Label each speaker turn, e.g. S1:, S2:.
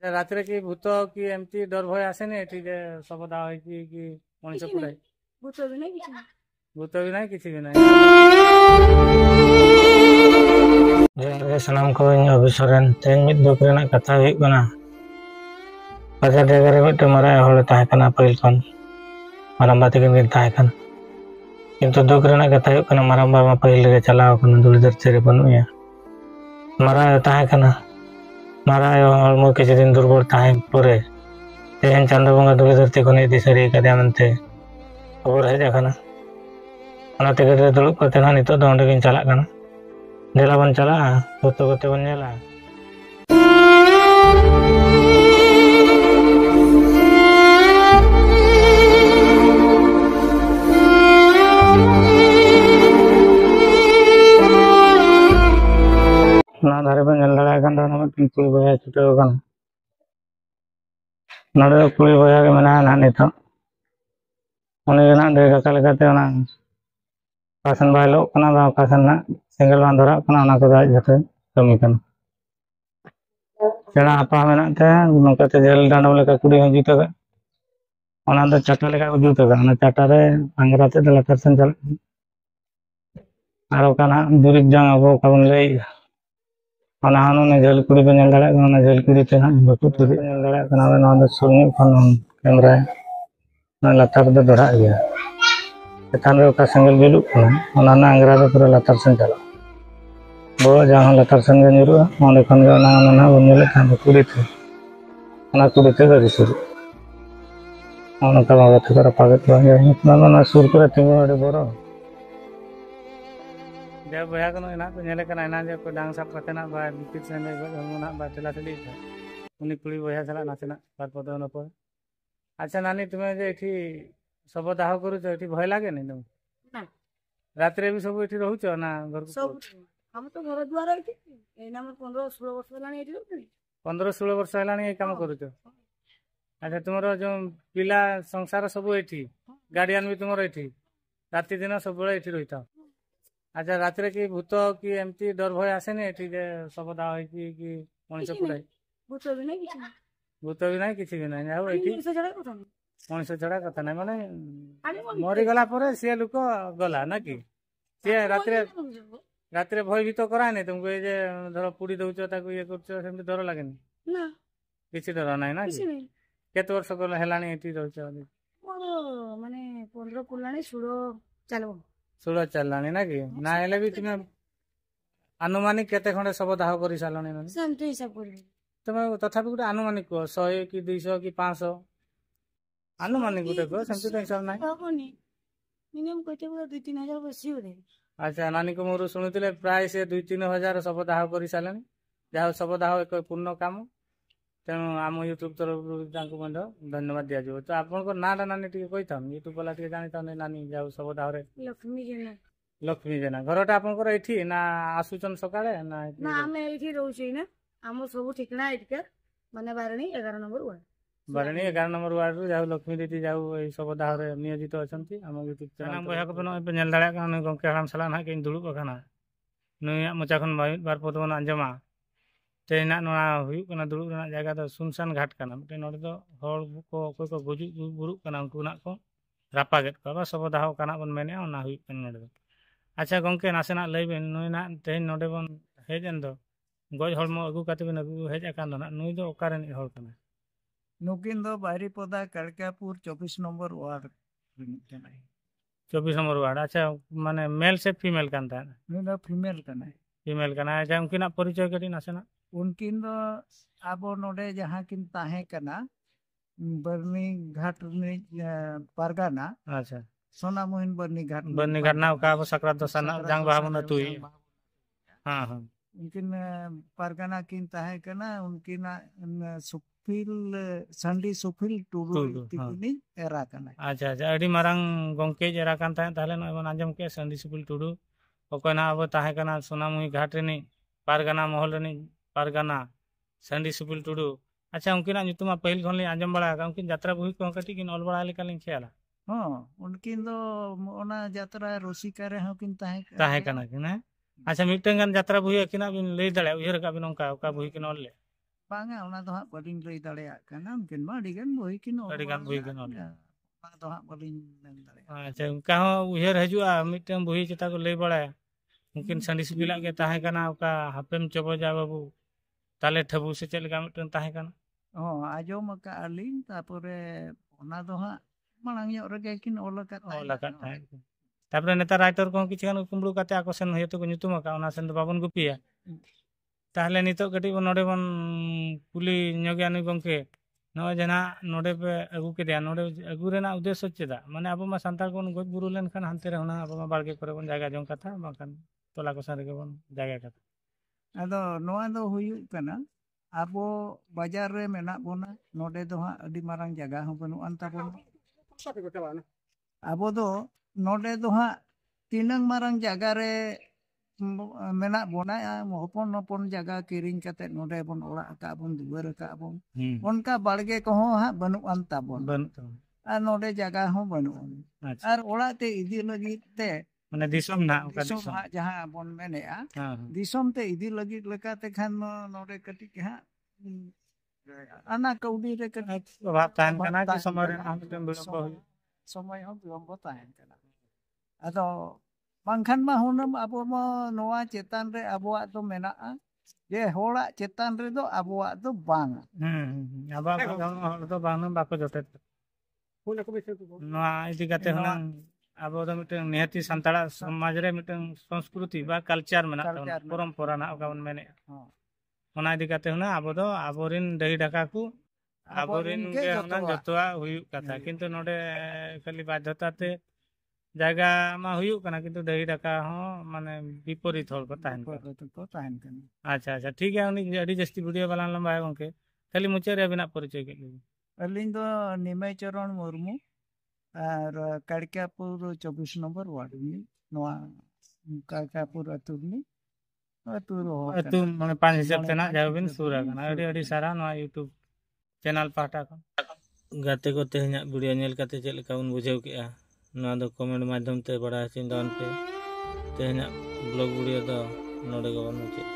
S1: ରାତିରେ କି ଭୂତ କି ଏମିତି ଡର ଭୟ ଆସେନି ଏଠି ଯେ ଶବ ଦାହ ହେଇଛି କି ମଣିଷ
S2: କିଛି
S1: ପୁରାଏ?
S2: ନାହିଁ, ଭୂତ ବି ନାହିଁ କିଛି ନାହିଁ।
S1: ଭୂତ ବି ନାହିଁ କିଛି ବି ନାହିଁ।
S3: सानाम को अभिसरण तेज मिद दुख रेना कथा हुई कना बाजार जगह रे मिट मारा हड़ ताहे कना पहिल खन मारंबा तकिन किन ताहे कना किंतु दुख रेना कथा हुई कना मारंबा मा पहिल रे चलाव कना दुली धरती रे बनुया मारा ताहे कना मारा हड़मो किछि दिन दुर्बल ताहे पुरे तेहन चांदो बंगा दुली धरती खन इदि सरी कदिया मनते खबर हेज आकना ओना टिकट रे दुलुब कते ना नितो दो ओंडे किन चलाक कना देला बन चला फोटो कोते बन नेला ना धारे बन लड़ा kan दा ना कुली बया छुटे kan नडे कुली बया के मना ना नितो उनी ना दे का लेकाते ओना कासन बायलो कना बा कासन ना सिंगल बान धरा कना ओना को दा जते कमी कना सेना apa मेनाते नोकाते जेल डांडम लेका कुड़ी जुटा का ओना द चाटा लेका जुटा का ओना चाटा रे अंगराते दला करसन चल आरो कना दुरिक जंग अबो काबन लई ओना हानो ने जेल कुड़ी पे नेल दला ओना जेल कुड़ी ते ना बकु तुरी नेल दला कना ओना द सुरनी फन कैमरा ना लातार द दड़ा गया चेतान रे का सिंगल जुलु कना ओना ना अंगरा द पूरा लातार सन चला बो जहां लातार सन गे निरु ओने खन गे ओना ना बनले था कुड़ी थे ओना कुड़ी ते गरी सुरु ओना का बाबा थे कर पागत बन गया ना सुर करे तिंगो अडे बरो
S1: जब बया कनो एना को नेले कना एना जे को डांग साप कते ना बा बिपित से ने गो ना बा चला चली था उनी कुड़ी बया चला नाचना बार पदो न पर। अच्छा नानी तुम्हें जे एठी सब दाह करूछ एठी भय लागे नि तुम
S2: ना
S1: रात्रे भी सब एठी रहूछ ना घर को
S2: सब हम तो घर द्वार एठी एना हमर 15-16 वर्ष हेलानी एठी रहउनी
S1: 15-16 वर्ष हेलानी ए काम करूछ। अच्छा तुमरो जो पिला संसार सब एठी गार्डियन भी तुमरो एठी राति दिन सब बेले एठी रहिता। अच्छा रात्रे की भूत की एमती डर भय आसेनी एठी जे सब दाह होई कि मनुष्य पुराई?
S2: भूत भी नहीं କିଛି ନାହିଁ।
S1: भूत भी नाही किछि भी नाही ଆଉ एठी
S2: ମଣିଷ ଛଡା କଥା ନାହିଁ।
S1: मनुष्य छड़ा कथा नाही माने मरी गला परे से लोक गला ना कि से रात्रे भय भीत कराय नहीं तुमको ये जे धर पुड़ी दउछ ताको ये करछ सेमती डर लागेनी?
S2: ନା
S1: किछि डर नाही ना
S2: କିଛି
S1: कि
S2: ନାହିଁ।
S1: केते वर्ष गला हेलानी एठी रहउछ
S2: ମୋର ମାନେ 15 ପୁଲାଣି ସୁଡ଼ ଚାଲବ।
S1: सुड़ चललानी ना कि ना हेले भी तुम आनुमानिक केते खंडे सब दाह करि सालनी ना
S2: ସେମିତି ହିସାବ କରିବି।
S1: तुम तथापि गुटे आनुमानिक कह 100 कि 200 कि 500 आनुमानिक गुटे कह सेमती तो हिसाब नाही।
S2: ହବନି ମିନିମମ୍ କହିତେ ବୋଲେ 2-3 ହଜାର ବେଶୀ ବୋଧେ।
S1: अच्छा नानी को मोर शुणुले प्राय से 2-3 हजार सब दाह कर सारे जहाँ सब दाह एक पूर्ण काम तेणु आम यूट्यूब तरफ धन्यवाद दिज्व। तो आप नाटा नानी टी कही था यूट्यूब वाला टी जानी था नानी जाऊ सब दाह
S2: ଲକ୍ଷ୍ମୀ ଜେନା
S1: लक्ष्मी जेना घरटा आपंकर एठी ना आसुचन सकाळे ना
S2: ନା ଆମେ ଏଇଠି ରହୁଛୁ ନା ଆମ ସବୁ ଠିକଣା ଏଠିକା ମାନେ ବାରଣୀ 11 ନମ୍ବର ୱାର୍ଡ
S1: बारणी 11 नंबर वार्ड रु जाऊ लक्ष्मी दीदी जाऊ ए सब दाह रे नियोजित अछंती हम यूट्यूब चैनल बया को बनो पे नेल दाड़ा कान गंके हराम सला ना किन दुलुब अखाना नुया मचा खन बार पदवन अंजमा तेना नोना हुई कना दुलुब ना जगह तो सुनसान घाट कना मटे नोडे तो हर को कोई को गुजु बुरु कना उनको ना को रापागेट को सब दाह कना बन मेने ना हुई कन नोडे। अच्छा गंके नासेना लैबेन नुना तेन नोडे बन हेजन दो गज हड़मो अगु काते बिन अगु हेज अकान ना नुई दो ओकारेन हड़ कना
S4: नुकिन दो बारीपदा कड़कापुर 24 नंबर वार्ड
S1: 24 नंबर वार्ड। अच्छा माने मेल से फीमेल कान था
S4: नुदा फीमेल कना
S1: फीमेल काना अच्छा उनकिना परिचय कटी नासेना
S4: उनकिन दो आबो नोडे जहां किन ताहे कना बरनी घाट नि पारगाना
S1: अच्छा
S4: सोना मोहन बरनी
S1: घाट ना का सकरात दसाना जांग बाबन तुई हां हां
S4: उनकिन पारगाना किन ताहे कना उनकिना सुफिल संडी सुफिल टुडू तिकुनी एरा कना।
S1: अच्छा अच्छा अडी मारंग गंके जरा कान था ताले न बन आजम के संडी सुफिल टुडू ओकना अब ताहे कना सोनामुही घाट रे नि पारगाना महल रे नि पारगाना संडी सुफिल टुडू। अच्छा उनकिना नितुमा पहिल खन ले आजम बड़ा उनकिन यात्रा बुही को कटी किन अलबड़ा लेका लिन खेला
S4: हां उनकिन दो ओना यात्रा रोसिका रे हकिन
S1: ताहे कना कि ना। अच्छा मिटंगन यात्रा बुही किना बिन ले दले उहर का बिन का बुही किन ले
S4: ᱵᱟᱝᱟ ᱚᱱᱟ ᱫᱚ ᱦᱟᱸᱜ ᱵᱟᱹᱞᱤᱧ ᱞᱟᱹᱭ ᱫᱟᱲᱮᱭᱟᱜ ᱠᱟᱱᱟ ᱩᱱᱠᱤᱱ ᱢᱟ ᱟᱹᱰᱤᱜᱟᱱ ᱵᱳᱭ ᱠᱤᱱ ᱚᱞ
S1: ᱟᱹᱰᱤᱜᱟᱱ ᱵᱳᱭ ᱠᱤᱱ ᱚᱞ
S4: ᱵᱟᱲᱟ ᱚᱱᱟ ᱫᱚ ᱦᱟᱸᱜ ᱵᱟᱹᱞᱤᱧ ᱢᱮᱱ ᱫᱟᱲᱮᱭᱟᱜᱼᱟ
S1: ᱟᱪᱪᱷᱟ ᱚᱱᱠᱟ ᱦᱚᱸ ᱩᱭᱦᱟᱹᱨ ᱦᱤᱡᱩᱜᱼᱟ ᱢᱤᱫᱴᱟᱝ ᱵᱩᱦᱤ ᱪᱮᱛᱟ ᱠᱚ ᱞᱟᱹᱭ ᱵᱟᱲᱟᱭᱟ ᱩᱱᱠᱤᱱ ᱥᱟᱺᱰᱤ ᱥᱤᱯᱤᱞᱟᱜ ᱜᱮ ᱛᱟᱦᱮᱸ ᱠᱟᱱᱟ ᱚᱠᱟ ᱦᱟᱯᱮᱢ ᱪᱚᱵᱚᱡᱟ ᱵᱟᱹᱵᱩ ᱛᱟᱞᱮ ᱴᱷᱟᱹᱵᱩ ᱥᱮ ᱪᱮᱫ ᱞᱮᱠᱟ ᱢᱤᱫᱴᱟᱝ ᱛᱟᱦᱮᱸ ᱠᱟᱱᱟ
S4: ᱦᱚᱸ ᱟᱸᱡᱚᱢ ᱟᱠᱟᱜᱼᱟ ᱞᱤᱧ ᱛᱟᱯᱚᱨᱮ ᱚᱱᱟ ᱫᱚ ᱦᱟᱸᱜ ᱢᱟᱲᱟᱝ ᱧᱚᱜ ᱨᱮᱜᱮ ᱠᱤᱱ ᱚᱞ ᱟᱠᱟᱫ
S1: ᱚᱞ ᱟᱠᱟᱫ ᱛᱟᱦᱮᱸᱫ ᱛᱟᱯᱚᱨᱮ ᱱᱮᱛᱟᱨ ᱨᱟᱭᱴᱟᱨ ᱠᱚᱦᱚᱸ ᱠᱤᱪᱷᱩ ᱜᱟᱱ ᱠᱩᱢᱵᱽᱲᱩ ᱠᱟᱛᱮ ᱟᱠᱚ ᱥᱮᱱ ᱦᱚᱭᱛᱳ ᱠᱚ ᱧᱩᱛᱩᱢ ᱟᱠᱟᱫ ᱚᱱᱟ ᱥᱮᱱ ᱫᱚ ᱵᱟᱵᱚᱱ ᱜᱩᱯᱤᱭᱟ ᱛᱟᱦᱚᱞᱮ ᱱᱤᱛᱚᱜ ᱠᱟᱹᱴᱤᱡ ᱵᱚᱱ ᱱᱚᱰᱮ ᱵᱚᱱ ᱠᱩᱞᱤ ᱧᱚᱜᱮᱭᱟ ᱱᱩᱭ ᱜᱚᱝᱠᱮ ᱱᱚᱜᱼᱚᱭ ᱡᱟᱦᱟᱸ ᱱᱚᱰᱮ ᱯᱮ ᱟᱹᱜᱩ ᱠᱮᱫᱮᱭᱟ ᱱᱚᱰᱮ ᱟᱹᱜᱩ ᱨᱮᱱᱟᱜ ᱩᱫᱽᱫᱮᱥᱥᱚ ᱪᱮᱫᱟᱜ ᱢᱟᱱᱮ ᱟᱵᱚ ᱢᱟ ᱥᱟᱱᱛᱟᱲ ᱵᱚᱱ ᱜᱚᱡ ᱵᱩᱨᱩ ᱞᱮᱱᱠᱷᱟᱱ ᱦᱟᱱᱛᱮ ᱨᱮ ᱦᱩᱱᱟᱹᱝ ᱟᱵᱚ ᱢᱟ ᱵᱟᱲᱜᱮ ᱠᱚᱨᱮ ᱵᱚᱱ ᱡᱟᱭᱜᱟ ᱡᱚᱝ ᱠᱟᱛᱷᱟ ᱵᱟᱝᱠᱷᱟᱱ ᱴᱚᱞᱟ ᱠᱚᱥᱮᱱ ᱨᱮᱜᱮ ᱵᱚᱱ ᱡᱟᱭᱜᱟ ᱠᱟᱛᱷᱟ
S4: ᱟᱫᱚ ᱱᱚᱣᱟ ᱫᱚ ᱦᱩᱭᱩᱜ ᱠᱟᱱᱟ ᱟᱵᱚ ᱵᱟᱡᱟᱨ ᱨᱮ ᱢᱮᱱᱟᱜ ᱵᱚᱱᱟ ᱱᱚᱰᱮ ᱫᱚ ᱦᱟᱸᱜ ᱟᱹᱰᱤ ᱢᱟᱨᱟᱝ ᱡᱟᱭᱜᱟ ᱦᱚᱸ ᱵᱟᱹᱱᱩᱜ ᱟᱱ ᱛᱟᱵᱚᱱᱟ ᱟᱵᱚ ᱫᱚ ᱱᱚᱰᱮ ᱫᱚ ᱦᱟᱸᱜ ᱛᱤᱱᱟᱹᱝ ᱢᱟᱨᱟᱝ ᱡᱟᱭᱜᱟ ᱨᱮ ᱢᱮᱱᱟᱜ ᱵᱚᱱᱟ ᱦᱚᱯᱚᱱ ᱦᱚᱯᱚᱱ ᱡᱟᱭᱜᱟ ᱠᱤᱨᱤᱧ ᱠᱟᱛᱮᱫ ᱱᱚᱰᱮ ᱵᱚᱱ ᱚᱲᱟᱜ ᱟᱠᱟᱫ ᱵᱚᱱ ᱫᱩᱣᱟᱹᱨ ᱟᱠᱟᱫ ᱵᱚᱱ ᱚᱱᱠᱟ ᱵᱟᱲᱜᱮ ᱠᱚᱦᱚᱸ ᱦᱟᱸᱜ ᱵᱟᱹᱱᱩᱜ ᱟᱱ ᱛᱟᱵᱚᱱ
S1: ᱵᱟᱹᱱᱩᱜ ᱛᱟᱵᱚᱱᱟ
S4: ᱟᱨ ᱱᱚᱰᱮ ᱡᱟᱭᱜᱟ ᱦᱚᱸ ᱵᱟᱹᱱᱩᱜ ᱟᱱ
S1: ᱟᱪᱪᱷᱟ
S4: ᱟᱨ ᱚᱲᱟᱜ te ᱤᱫᱤ ᱞᱟᱹᱜᱤᱫ te
S1: ᱢᱟᱱᱮ ᱫᱤᱥᱚᱢ ᱱᱟᱦᱟᱜ ᱚᱠᱟ
S4: ᱫᱤᱥᱚᱢ
S1: ᱫᱤᱥᱚᱢ
S4: ᱦᱟᱸᱜ ᱡᱟᱦᱟᱸ ᱵᱚᱱ ᱢᱮᱱᱮᱜᱼᱟ
S1: ᱦᱮᱸ
S4: ᱫᱤᱥᱚᱢ te ᱤᱫᱤ ᱞᱟᱹᱜᱤᱫ ᱞᱮᱠᱟᱛᱮ ᱠᱷᱟᱱ ᱱᱚᱰᱮ ᱠᱟᱹᱴᱤᱡ ᱦᱟᱸᱜ ᱟᱱᱟ ᱠᱟᱹᱣᱰᱤ ᱨᱮ ᱠᱟᱹᱴᱤᱡ
S1: ᱚᱵᱷᱟᱵ ᱛᱟᱦᱮᱱ
S4: ᱚᱵᱷᱟᱵ
S1: ᱠᱟᱱᱟ ᱠᱤ
S4: ᱛᱟᱦᱮᱱ
S1: ᱥᱚᱢᱚᱭ
S4: ᱠᱟᱱᱟ
S1: ᱨᱮᱱᱟᱜ ᱢᱤᱫᱴᱟᱝ ᱵᱤᱞᱚᱢᱵᱚ ᱦᱩᱭᱩᱜ
S4: ᱥᱚᱢᱚᱭ ᱦᱚᱸ ᱵᱤᱞᱚᱢᱵᱚ ᱛᱟᱦᱮᱱ ᱠᱟᱱᱟ ᱟᱫᱚ ᱵᱟᱝᱠᱷᱟᱱ ᱢᱟ ᱦᱩᱱᱟᱹᱝ ᱟᱵᱚ ᱢᱟ ᱱᱚᱣᱟ ᱪᱮᱛᱟᱱ ᱨᱮ ᱟᱵᱚᱣᱟᱜ ᱫᱚ ᱢᱮᱱᱟᱜᱼᱟ ᱡᱮ ᱦᱚᱲᱟᱜ ᱪᱮᱛᱟᱱ ᱨᱮᱫᱚ ᱟᱵᱚᱣᱟᱜ ᱫᱚ ᱵᱟᱝᱟ
S1: ᱟᱵᱚᱣᱟᱜ ᱦᱚᱲ ᱫᱚ ᱵᱟᱝ ᱵᱟᱠᱚ ᱡᱚᱴᱮᱫ ᱱᱚᱣᱟ ᱤᱫᱤ ᱠᱟᱛᱮ
S4: ᱱᱚᱣᱟ
S1: ᱦᱩᱱᱟᱹᱝ ᱟᱵᱚ ᱫᱚ ᱢᱤᱫᱴᱟᱝ ᱱᱤᱦᱟᱹᱛᱤ ᱥᱟᱱᱛᱟᱲᱟᱜ ᱥᱚᱢᱟᱡᱽ ᱨᱮ ᱢᱤᱫᱴᱟᱝ ᱥᱚᱝᱥᱠᱨᱤᱛᱤ ᱵᱟ ᱠᱟᱞᱪᱟᱨ ᱢᱮᱱᱟᱜ ᱛᱟᱵᱚᱱᱟ
S4: ᱠᱟᱞᱪᱟᱨ
S1: ᱯᱚᱨᱚᱢᱯᱚᱨᱟ ᱱᱟᱜ ᱚᱠᱟ ᱵᱚᱱ ᱢᱮᱱᱮᱫᱼᱟ
S4: ᱦᱚᱸ
S1: ᱚᱱᱟ ᱤᱫᱤ ᱠᱟᱛᱮ ᱦᱩᱱᱟᱹᱝ ᱟᱵᱚ ᱫᱚ ᱟᱵᱚᱨᱮᱱ ᱰᱟᱹᱦᱤ ᱰᱟᱠᱟ ᱠᱚ ᱟᱵᱚᱨᱮᱱ ᱜᱮ ᱦᱩᱱᱟᱹᱝ ᱡᱚᱛᱚᱣᱟᱜ ᱦᱩᱭᱩᱜ ᱠᱟᱛᱷᱟ ᱠᱤᱱᱛᱩ ᱱᱚᱰᱮ ᱠᱷᱟᱹᱞᱤ ᱵᱟᱫᱽᱫᱷᱚᱛᱟ ᱛᱮ ᱡᱟᱭᱜᱟ ᱢᱟ ᱦᱩᱭᱩᱜ ᱠᱟᱱᱟ ᱠᱤᱱᱛᱩ ᱰᱟᱹᱦᱤ ᱰᱟᱠᱟ ᱦᱚᱸ ᱢᱟᱱᱮ ᱵᱤᱯᱚᱨᱤᱛ ᱦᱚᱲ ᱠᱚ ᱛᱟᱦᱮᱱ ᱠᱟᱱᱟ ᱟᱪᱪᱷᱟ ᱟᱪᱪᱷᱟ ᱴᱷᱤᱠ ᱜᱮᱭᱟ ᱩᱱᱤ ᱟᱹᱰᱤ ᱡᱟᱹᱥᱛᱤ ᱵᱷᱤᱰᱤᱭᱳ ᱵᱟᱞᱟᱝ ᱞᱚᱢᱵᱟᱭᱟ ᱜᱚᱝᱠᱮ ᱠᱷᱟᱹᱞᱤ ᱢᱩᱪᱟᱹᱫ ᱨᱮ ᱟᱵᱤᱱᱟᱜ ᱯᱚᱨᱤᱪᱚᱭ ᱠᱮᱫ ᱞᱤᱧ
S4: ᱟᱹᱞᱤᱧ ᱫᱚ ᱱᱤᱢᱟᱭ ᱪᱚᱨᱚᱱ ᱢᱩᱨᱢᱩ ᱟᱨ ᱠᱟᱲᱠᱤयाᱯᱩᱨ 24 নম্বর ওয়ার্ড ᱱᱚᱣᱟ ᱠᱟᱲᱠᱤयाᱯᱩর ᱟᱹᱛᱩ ᱨᱤᱱᱤᱡ
S1: ᱟᱹᱛᱩ ᱢᱟᱱᱮ 5 ᱦᱤᱥᱟᱹᱵ ᱛᱮ ᱱᱟᱜ ᱡᱟᱣ ᱵᱤᱱ ᱥᱩᱨ ᱟᱠᱟᱱᱟ ᱟᱹᱰᱤ ᱟᱹᱰᱤ ᱥᱟᱨᱦᱟᱣ ᱱᱚᱣᱟ ᱤᱭᱩᱴᱩᱵ ᱪᱮᱱᱮᱞ ᱯᱟᱦᱴᱟ ᱠᱷᱚᱱ ᱜᱟᱛᱮ ᱠᱚ ᱛᱮᱦᱮᱧᱟᱜ ᱵᱷᱤᱰᱤᱭᱳ ᱧᱮᱞ ᱠᱟᱛᱮ ᱪᱮᱫ ᱞᱮᱠᱟ ᱵᱚᱱ ᱵᱩᱡᱷᱟᱹᱣ ᱠᱮᱜᱼᱟ ᱱᱚᱣᱟ ᱫᱚ ᱠᱚᱢᱮᱱᱴ ᱢᱟᱫᱽᱫᱷᱚᱢ ᱛᱮ ᱵᱟᱲᱟᱭ ᱦᱚᱪᱚᱧ ᱛᱟᱵᱚᱱ ᱯᱮ ᱛᱮᱦᱮᱧᱟᱜ ᱵᱞᱚᱜ ᱵᱷᱤᱰᱤᱭᱳ ᱫᱚ ᱱᱚᱰᱮ ᱜᱮᱵᱚᱱ ᱢᱩᱪᱟᱹᱫ